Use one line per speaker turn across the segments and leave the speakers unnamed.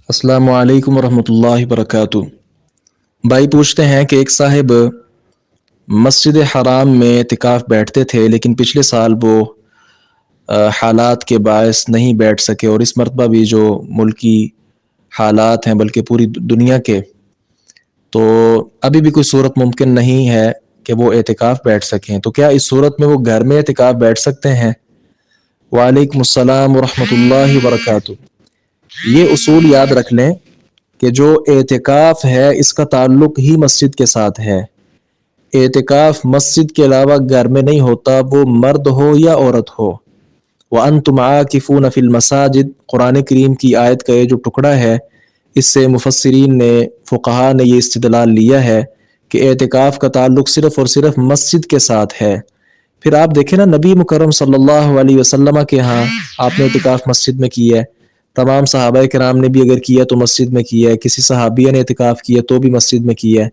السلام علیکم ورحمۃ اللہ وبرکاتہ۔ بھائی پوچھتے ہیں کہ ایک صاحب مسجد حرام میں اعتکاف بیٹھتے تھے، لیکن پچھلے سال وہ حالات کے باعث نہیں بیٹھ سکے، اور اس مرتبہ بھی جو ملکی حالات ہیں بلکہ پوری دنیا کے، تو ابھی بھی کوئی صورت ممکن نہیں ہے کہ وہ اعتکاف بیٹھ سکیں، تو کیا اس صورت میں وہ گھر میں اعتکاف بیٹھ سکتے ہیں؟ وعلیکم السلام ورحمۃ اللہ وبرکاتہ۔ یہ اصول یاد رکھ لیں کہ جو اعتکاف ہے اس کا تعلق ہی مسجد کے ساتھ ہے۔ اعتکاف مسجد کے علاوہ گھر میں نہیں ہوتا، وہ مرد ہو یا عورت ہو۔ وَأَنْتُمْ عَاكِفُونَ فِي الْمَسَاجِدِ، قرآن کریم کی آیت کا یہ جو ٹکڑا ہے، اس سے مفسرین نے، فقہا نے یہ استدلال لیا ہے کہ اعتکاف کا تعلق صرف اور صرف مسجد کے ساتھ ہے۔ پھر آپ دیکھیں نا، نبی مکرم صلی اللہ علیہ وسلم کے ہاں آپ نے اعتکاف مسجد میں کی ہے، تمام صحابہ کرام نے بھی اگر کیا تو مسجد میں کیا ہے، کسی صحابیہ نے اعتکاف کیا تو بھی مسجد میں کیا ہے۔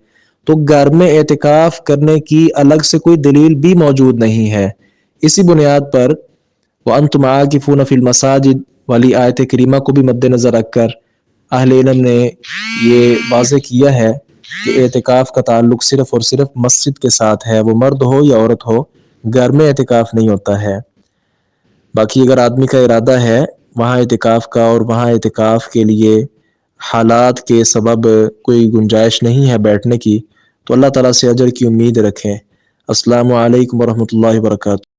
تو گھر میں اعتکاف کرنے کی الگ سے کوئی دلیل بھی موجود نہیں ہے۔ اسی بنیاد پر وَأَنْتُمْ عَاكِفُونَ فِي الْمَسَاجِدِ والی آیت کریمہ کو بھی مد نظر رکھ کر اہل علم نے یہ واضح کیا ہے کہ اعتکاف کا تعلق صرف اور صرف مسجد کے ساتھ ہے، وہ مرد ہو یا عورت ہو، گھر میں اعتکاف نہیں ہوتا ہے۔ باقی اگر آدمی کا ارادہ ہے وہاں اعتکاف کا، اور وہاں اعتکاف کے لیے حالات کے سبب کوئی گنجائش نہیں ہے بیٹھنے کی، تو اللہ تعالیٰ سے اجر کی امید رکھیں۔ السلام علیکم ورحمۃ اللہ وبرکاتہ۔